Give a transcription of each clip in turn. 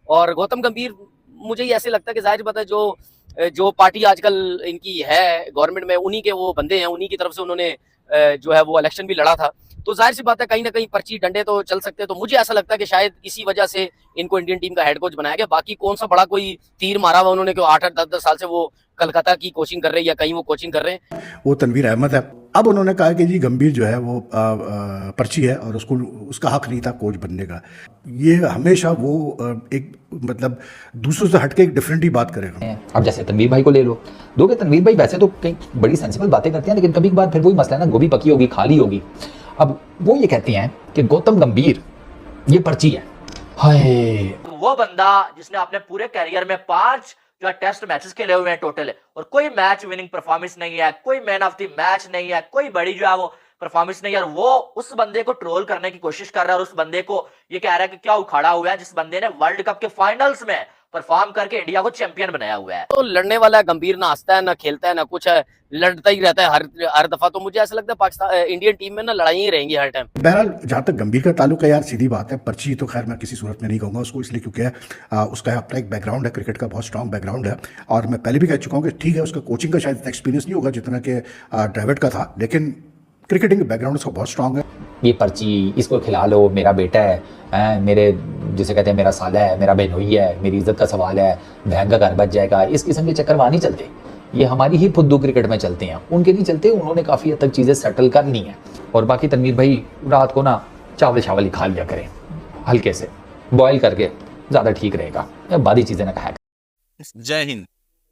और गौतम गंभीर मुझे ही ऐसे लगता है कि जाहिर बात है जो जो पार्टी आजकल इनकी है गवर्नमेंट में, उन्हीं के वो बंदे हैं, उन्हीं की तरफ से उन्होंने जो है वो इलेक्शन भी लड़ा था। तो जाहिर सी बात है कहीं ना कहीं पर्ची डंडे तो चल सकते हैं। तो मुझे ऐसा लगता है कि शायद इसी वजह से इनको इंडियन टीम का हेड कोच बनाया गया। बाकी कौन सा बड़ा कोई तीर मारा हुआ उन्होंने, 8-8 10-10 साल से वो कलकत्ता की कोचिंग कर रहे हैं या कहीं वो कोचिंग कर रहे हैं। वो तनवीर अहमद है। अब उन्होंने कहा कि जी गंभीर जो है वो पर्ची है और उसको उसका हक नहीं था कोच बनने का। ये हमेशा वो एक मतलब दूसरों से हटके एक डिफरेंट ही बात करेगा। अब जैसे तनवीर भाई को ले लो, दो के तनवीर भाई वैसे तो कई बड़ी सेंसिबल बातें करते हैं, लेकिन कभी कभार फिर वही मसला है ना, गोभी पकी होगी खाली होगी। अब वो ये कहती हैं कि गौतम गंभीर ये पर्ची है। हाय, वो बंदा जिसने अपने पूरे कैरियर में 5 जो टेस्ट मैचेस खेले हुए हैं टोटल है, और कोई मैच विनिंग परफॉर्मेंस नहीं है, कोई मैन ऑफ द मैच नहीं है, कोई बड़ी जो है वो परफॉर्मेंस नहीं है, और वो उस बंदे को ट्रोल करने की कोशिश कर रहा है और उस बंदे को ये कह रहा है कि क्या उखाड़ा हुआ है, जिस बंदे ने वर्ल्ड कप के फाइनल्स में परफॉर्म करके इंडिया को चैंपियन बनाया हुआ है। तो लड़ने वाला है गंभीर, ना हंसता है ना खेलता है ना कुछ है, लड़ता ही रहता है हर दफा। तो मुझे ऐसा लगता है पाकिस्तान इंडियन टीम में ना लड़ाई ही रहेंगी हर टाइम। बहरहाल जहाँ तक गंभीर का ताल्लुक है यार, सीधी बात है, पर्ची तो खैर मैं किसी सूरत में नहीं कहूँगा उसको, इसलिए क्योंकि उसका अपना एक बैकग्राउंड है, क्रिकेट का बहुत स्ट्रॉन्ग बैकग्राउंड है। और मैं पहले भी कह चुका हूँ कि ठीक है उसका कोचिंग का शायद एक्सपीरियंस नहीं होगा जितना कि ड्राविड का था, लेकिन क्रिकेटिंग बैकग्राउंड उसका बहुत स्ट्रॉन्ग है। ये पर्ची इसको खिला लो, मेरा बेटा है, मेरे जिसे कहते हैं मेरा साला है, मेरा बहनोई है, मेरी इज्जत का सवाल है, बहन का घर बच जाएगा, इस किस्म के चक्कर वहाँ नहीं चलते। ये हमारी ही फुद्दू क्रिकेट में चलते हैं, उनके नहीं चलते। उन्होंने काफ़ी हद तक चीज़ें सेटल कर ली हैं। और बाकी तनवीर भाई रात को ना चावल चावल ही खा लिया करें, हल्के से बॉयल करके, ज़्यादा ठीक रहेगा, बादी चीज़ें ना खाया। जय हिंद।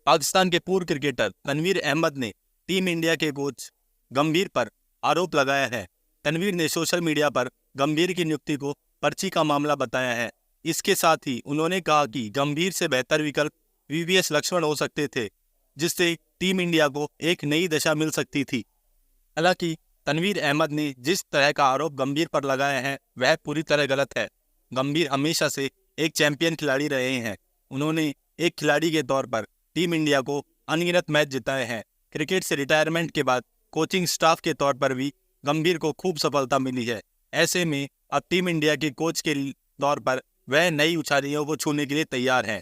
पाकिस्तान के पूर्व क्रिकेटर तनवीर अहमद ने टीम इंडिया के कोच गंभीर पर आरोप लगाया है। तनवीर ने सोशल मीडिया पर गंभीर की नियुक्ति को पर्ची का मामला बताया है। इसके साथ ही उन्होंने कहा कि गंभीर से बेहतर विकल्प वीवीएस लक्ष्मण हो सकते थे, जिससे टीम इंडिया को एक नई दशा मिल सकती थी। हालांकि तनवीर अहमद ने जिस तरह का आरोप गंभीर पर लगाया है वह पूरी तरह गलत है। गंभीर हमेशा से एक चैंपियन खिलाड़ी रहे हैं। उन्होंने एक खिलाड़ी के तौर पर टीम इंडिया को अनगिनत मैच जिताए हैं। क्रिकेट से रिटायरमेंट के बाद कोचिंग स्टाफ के तौर पर भी गंभीर को खूब सफलता मिली है। ऐसे में अब टीम इंडिया के कोच के तौर पर वह नई ऊंचाइयों को छूने के लिए तैयार हैं।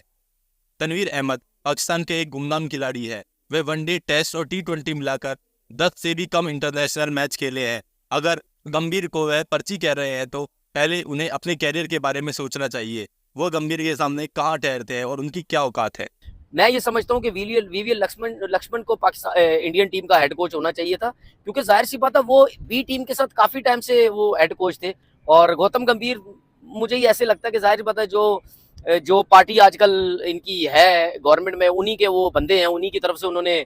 तनवीर अहमद पाकिस्तान के एक गुमनाम खिलाड़ी है। वे वनडे, टेस्ट और T20 मिलाकर 10 से भी कम इंटरनेशनल मैच खेले हैं। अगर गंभीर को वह पर्ची कह रहे हैं तो पहले उन्हें अपने कैरियर के बारे में सोचना चाहिए। वो गंभीर के सामने कहाँ ठहरते हैं और उनकी क्या औकात है। मैं ये समझता हूँ कि वीवीएल लक्ष्मण को पाकिस्तान इंडियन टीम का हेड कोच होना चाहिए था, क्योंकि जाहिर सी बात है वो बी टीम के साथ काफी टाइम से वो हेड कोच थे। और गौतम गंभीर मुझे ही ऐसे लगता है कि जाहिर सी बात है जो जो पार्टी आजकल इनकी है गवर्नमेंट में, उन्हीं के वो बंदे हैं, उन्हीं की तरफ से उन्होंने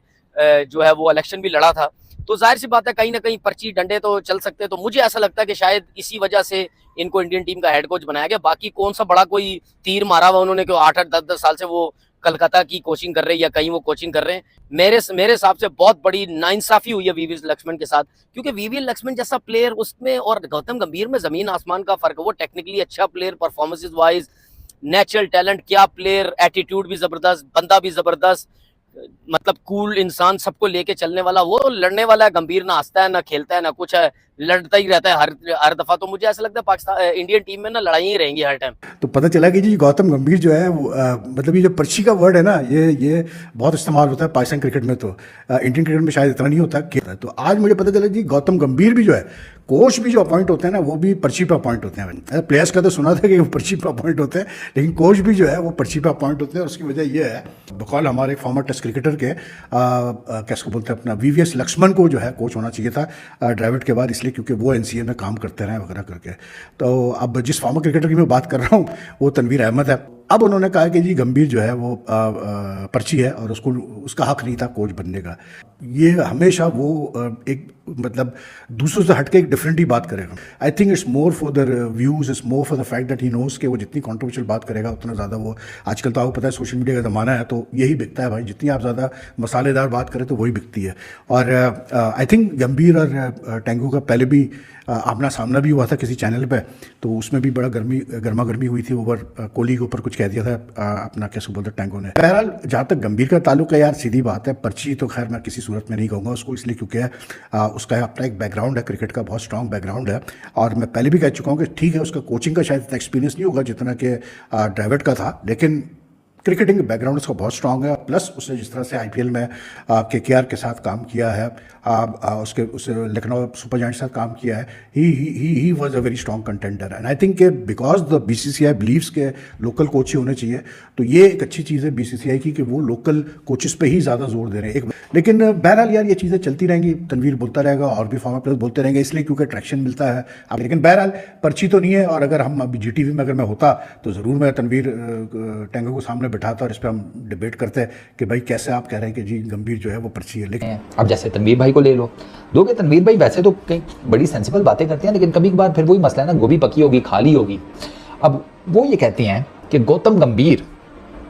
जो है वो इलेक्शन भी लड़ा था। तो जाहिर सी बात है कहीं ना कहीं पर्ची डंडे तो चल सकते हैं। तो मुझे ऐसा लगता है कि शायद इसी वजह से इनको इंडियन टीम का हेड कोच बनाया गया। बाकी कौन सा बड़ा कोई तीर मारा हुआ उन्होंने, 8-8 10-10 साल से वो कलकत्ता की कोचिंग कर रहे हैं या कहीं वो कोचिंग कर रहे हैं। मेरे हिसाब से बहुत बड़ी नाइंसाफी हुई है वीवीएल लक्ष्मण के साथ, क्योंकि वीवीएल लक्ष्मण जैसा प्लेयर उसमें और गौतम गंभीर में जमीन आसमान का फर्क है। वो टेक्निकली अच्छा player, performances wise natural talent, क्या प्लेयर, एटीट्यूड भी जबरदस्त, बंदा भी जबरदस्त, मतलब कूल इंसान, सबको लेके चलने वाला। वो लड़ने वाला है गंभीर, ना हंसता है ना खेलता है ना कुछ है, लड़ता ही रहता है हर दफा। तो मुझे ऐसा लगता है पाकिस्तान इंडियन टीम में ना लड़ाई ही रहेंगी हर टाइम। तो पता चला कि जी गौतम गंभीर जो है मतलब ये जो पर्ची का वर्ड है ना, ये बहुत इस्तेमाल होता है पाकिस्तान क्रिकेट में। तो इंडियन क्रिकेट में शायद इतना नहीं होता कि तो आज मुझे पता चला जी गौतम गंभीर भी जो है, कोच भी जो अपॉइंट होते हैं ना वो भी पर्ची पे अपॉइंट होते हैं। प्लेयर्स का तो सुना था कि वो पर्ची पे अपॉइंट होते हैं, लेकिन कोच भी जो है वो पर्ची पे अपॉइंट होते हैं। और उसकी वजह ये है, बकौल हमारे फॉर्मर टेस्ट क्रिकेटर के कैसे बोलते हैं अपना वीवीएस लक्ष्मण को जो है कोच होना चाहिए था ड्राविड के बाद, इसलिए क्योंकि वो एनसीए में काम करते रहे वगैरह करके। तो अब जिस फॉर्मर क्रिकेटर की मैं बात कर रहा हूँ वो तनवीर अहमद है। अब उन्होंने कहा कि जी गंभीर जो है वो पर्ची है और उसको उसका हक नहीं था कोच बनने का। ये हमेशा वो एक मतलब दूसरों से हटके एक डिफरेंट ही बात करेगा। I think it's more for the views, it's more for the fact that he knows कि वो जितनी कॉन्ट्रोवर्शियल बात करेगा उतना ज़्यादा वो, आजकल तो आपको पता है सोशल मीडिया का ज़माना है तो यही बिकता है भाई, जितनी आप ज़्यादा मसालेदार बात करें तो वही बिकती है। और आई थिंक गंभीर और टेंगू का पहले भी आमना सामना भी हुआ था किसी चैनल पे, तो उसमें भी बड़ा गर्मा गर्मी हुई थी। ओवर कोहली के ऊपर कुछ कह दिया था अपना कैसे बोलते टैंगो ने। बहरहाल जहाँ तक गंभीर का ताल्लुक है यार, सीधी बात है, पर्ची तो खैर मैं किसी सूरत में नहीं कहूँगा उसको, इसलिए क्योंकि उसका अपना एक बैकग्राउंड है, क्रिकेट का बहुत स्ट्रॉन्ग बैकग्राउंड है। और मैं पहले भी कह चुका हूँ कि ठीक है उसका कोचिंग का शायद इतना एक्सपीरियंस नहीं होगा जितना कि ड्राविड का था, लेकिन क्रिकेटिंग बैकग्राउंड उसका बहुत स्ट्रांग है। प्लस उसने जिस तरह से आईपीएल में केकेआर के साथ काम किया है, उसके लखनऊ सुपर जायंट्स के साथ काम किया है, he was a very strong contender. And I think कि बिकॉज द बीसीसीआई बिलीव्स के लोकल कोच ही होने चाहिए, तो ये एक अच्छी चीज़ है बीसीसीआई की कि वो लोकल कोचेस पे ही ज़्यादा जोर दे रहे हैं। लेकिन बहरहाल यार ये चीज़ें चलती रहेंगी, तनवीर बोलता रहेगा और भी फॉर्मर प्लेयर्स बोलते रहेंगे, इसलिए क्योंकि ट्रैक्शन मिलता है। अब लेकिन बहरहाल पर्ची तो नहीं है, और अगर हम अभी जीटीवी में अगर मैं होता तो ज़रूर मैं तनवीर टेंगो को सामने बैठाता और इस पर हम डिबेट करते हैं कि भाई कैसे आप कह रहे हैं कि जी गंभीर जो है वो पर्ची है। लेकिन अब जैसे तनवीर भाई को ले लो, दोगे तनवीर भाई वैसे तो कई बड़ी सेंसिबल बातें करते हैं, लेकिन कभी कभार फिर वही मसला है ना, गोभी पकी होगी खाली होगी। अब वो ये कहते हैं कि गौतम गंभीर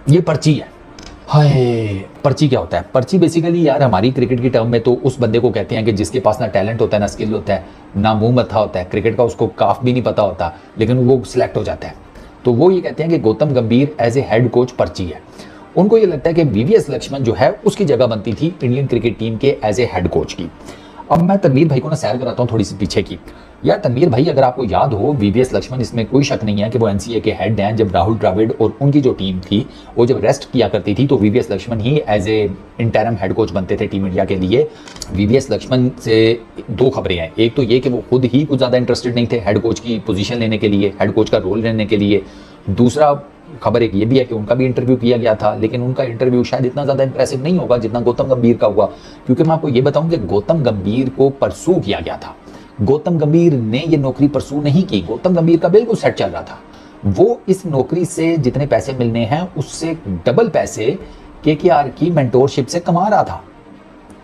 ये पर्ची है। हाय, पर्ची क्या होता है? पर्ची बेसिकली यार हमारी क्रिकेट की टर्म में तो उस बंदे को कहते हैं कि जिसके पास ना टैलेंट होता है, ना स्किल होता है, ना मुंह मत्था होता है, क्रिकेट का उसको काफ भी नहीं पता होता, लेकिन वो सिलेक्ट हो जाता है। तो वो ये कहते हैं कि गौतम गंभीर एज ए हेड कोच पर्ची है। उनको ये लगता है कि वीवीएस लक्ष्मण जो है उसकी जगह बनती थी इंडियन क्रिकेट टीम के एज ए हेड कोच की। अब मैं तनवीर भाई को ना सैर कराता हूँ थोड़ी सी पीछे की। यार तनवीर भाई, अगर आपको याद हो, वीवीएस लक्ष्मण, इसमें कोई शक नहीं है कि वो एनसीए के हेड हैं। जब राहुल द्रविड़ और उनकी जो टीम थी वो जब रेस्ट किया करती थी तो वीवीएस लक्ष्मण ही as a interim head coach बनते थे टीम इंडिया के लिए। वीवीएस लक्ष्मण से दो खबरें हैं, एक तो ये कि वो खुद ही कुछ ज़्यादा इंटरेस्टेड नहीं थे हेड कोच की पोजीशन लेने के लिए, हेड कोच का रोल लेने के लिए। दूसरा खबर एक ये भी है कि उनका भी इंटरव्यू किया गया था, लेकिन उनका इंटरव्यू शायद इतना ज़्यादा इंप्रेसिव नहीं होगा जितना गौतम गंभीर का हुआ। क्योंकि मैं आपको ये बताऊं कि गौतम गंभीर को परसू किया गया था, गौतम गंभीर ने ये नौकरी परसू नहीं की। गौतम गंभीर का बिल्कुल सेट चल रहा था, वो इस नौकरी से जितने पैसे मिलने हैं उससे डबल पैसे केकेआर की मेंटोरशिप से कमा रहा था।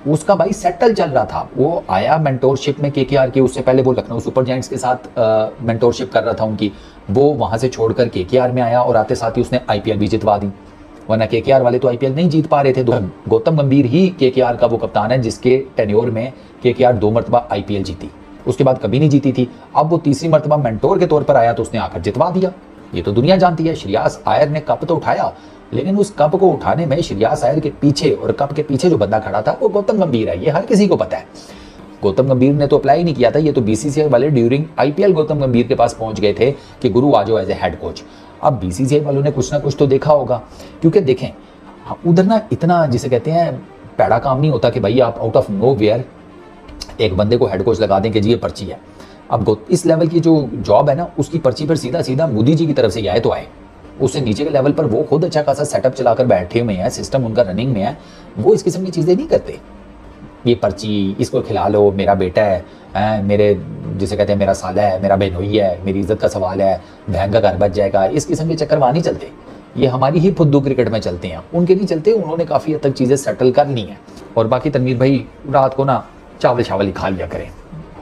उसका भाई सेटल चल रहा था। वो आया मेंटोरशिप में केकेआर की, उससे पहले वो लखनऊ सुपर जायंट्स के साथ मेंटोरशिप कर रहा था उनकी। वो वहां से छोड़कर केकेआर में आया और आते साथ ही उसने आईपीएल भी जितवा दी, वरना केकेआर वाले तो आईपीएल नहीं जीत पा रहे थे। गौतम गंभीर ही केकेआर का वो कप्तान है जिसके टेन्योर में केकेआर 2 मरतबा आईपीएल जीती, उसके बाद कभी नहीं जीती थी। अब वो तीसरी मरतबा मेंटोर के तौर पर आया तो उसने आकर जितवा दिया। ये तो दुनिया जानती है। श्रेयस अय्यर ने कप तो उठाया, लेकिन उस कप को उठाने में श्रेयस अय्यर के पीछे और कप के पीछे जो बंदा खड़ा था वो गौतम गंभीर है। ये हर किसी को पता है। गौतम गंभीर ने तो अप्लाई नहीं किया था, ये तो बीसीसीआई वाले ड्यूरिंग आईपीएल गौतम गंभीर के पास पहुंच गए थे कि गुरु आ जाओ एज ए हेड कोच। अब बीसीसीआई वालों ने कुछ ना कुछ तो देखा होगा, क्योंकि देखें उधर ना इतना जिसे कहते हैं पैड़ा काम नहीं होता कि भाई आप आउट ऑफ नो वेयर एक बंदे को हेड कोच लगा दें कि जी ये पर्ची है। अब इस लेवल की जो जॉब है ना, उसकी पर्ची पर सीधा सीधा मोदी जी की तरफ से आए तो आए, उससे नीचे के लेवल पर वो खुद अच्छा खासा सेटअप चलाकर बैठे हुए हैं, सिस्टम उनका रनिंग में है, वो इस किस्म की चीज़ें नहीं करते। ये पर्ची, इसको खिला लो, मेरा बेटा है, मेरे जिसे कहते हैं मेरा साला है, मेरा बहनोई है, मेरी इज्जत का सवाल है, बहन का घर बच जाएगा, इस किस्म के चक्कर वहाँ नहीं चलते। ये हमारी ही फुद्दू क्रिकेट में चलते हैं, उनके नहीं चलते। उन्होंने काफ़ी हद तक चीज़ें सेटल कर ली हैं। और बाकी तनवीर भाई रात को ना चावल ही खा लिया करें,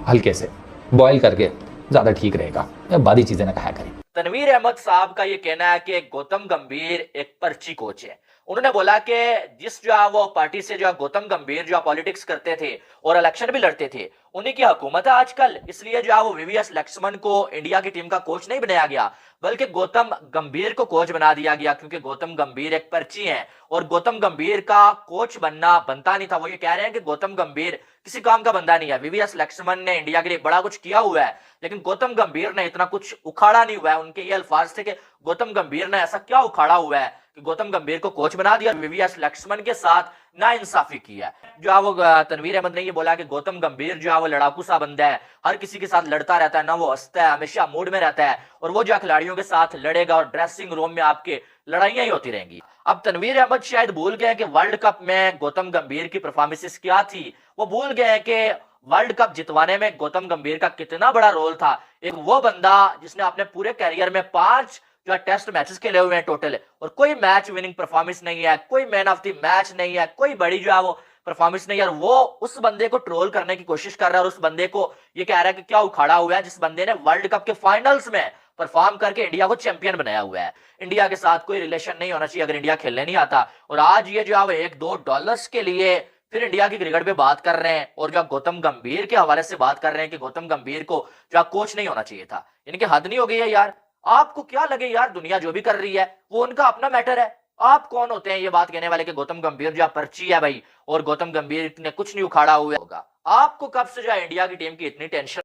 हल्के से बॉयल करके, ज़्यादा ठीक रहेगा, बादी चीज़ें ना खाया करें। तनवीर अहमद साहब का ये कहना है कि गौतम गंभीर एक पर्ची कोच है। उन्होंने बोला कि जिस जो है वो पार्टी से जो है गौतम गंभीर जो पॉलिटिक्स करते थे और इलेक्शन भी लड़ते थे, उन्हीं की हुकूमत है आजकल, इसलिए जो है वो वीवीएस लक्ष्मण को इंडिया की टीम का कोच नहीं बनाया गया, बल्कि गौतम गंभीर को कोच बना दिया गया, क्योंकि गौतम गंभीर एक पर्ची है और गौतम गंभीर का कोच बनता नहीं था। वो ये कह रहे हैं कि गौतम गंभीर किसी काम का बंदा नहीं है। वीवीएस लक्ष्मण ने इंडिया के लिए बड़ा कुछ किया हुआ है, लेकिन गौतम गंभीर ने इतना कुछ उखाड़ा नहीं हुआ है। उनके ये अल्फाज थे कि गौतम गंभीर ने ऐसा क्या उखाड़ा हुआ है कि गौतम गंभीर को कोच बना दिया, वीवीएस लक्ष्मण के साथ नाइंसाफी की है। जो है वो तनवीर अहमद ने ये बोला कि गौतम गंभीर जो है वो लड़ाकू सा बंदा है, हर किसी के साथ लड़ता रहता है, ना वो हंसता है, हमेशा मूड में रहता है, और वो जो खिलाड़ियों के साथ लड़ेगा और ड्रेसिंग रूम में आपके लड़ाइयां ही होती रहेंगी। अब तनवीर अहमद शायद भूल गए कि वर्ल्ड कप में गौतम गंभीर की परफॉर्मेंसेस क्या थी। वो भूल गए कि वर्ल्ड कप जितवाने में गौतम गंभीर का कितना बड़ा रोल था। एक वो बंदा जिसने अपने पूरे कैरियर में 5 जो टेस्ट मैचेस खेले हुए हैं टोटल, और कोई मैच विनिंग परफॉर्मेंस नहीं है, कोई मैन ऑफ द मैच नहीं है, कोई बड़ी जो है वो परफॉर्मेंस नहीं है, और वो उस बंदे को ट्रोल करने की कोशिश कर रहा है और उस बंदे को ये कह रहा है कि क्या उखाड़ा हुआ है, जिस बंदे ने वर्ल्ड कप के फाइनल्स में परफॉर्म करके इंडिया को चैंपियन बनाया हुआ है। इंडिया के साथ कोई रिलेशन नहीं होना चाहिए अगर इंडिया खेलने नहीं आता, और आज ये जो है $1-2 के लिए फिर इंडिया की क्रिकेट पे बात कर रहे हैं और जो गौतम गंभीर के हवाले से बात कर रहे हैं कि गौतम गंभीर को जो कोच नहीं होना चाहिए था। इनकी हद नहीं हो गई है यार? आपको क्या लगे यार, दुनिया जो भी कर रही है वो उनका अपना मैटर है। आप कौन होते हैं ये बात कहने वाले कि गौतम गंभीर जो पर्ची है भाई और गौतम गंभीर ने कुछ नहीं उखाड़ा हुआ होगा? आपको कब से जो इंडिया की टीम की इतनी टेंशन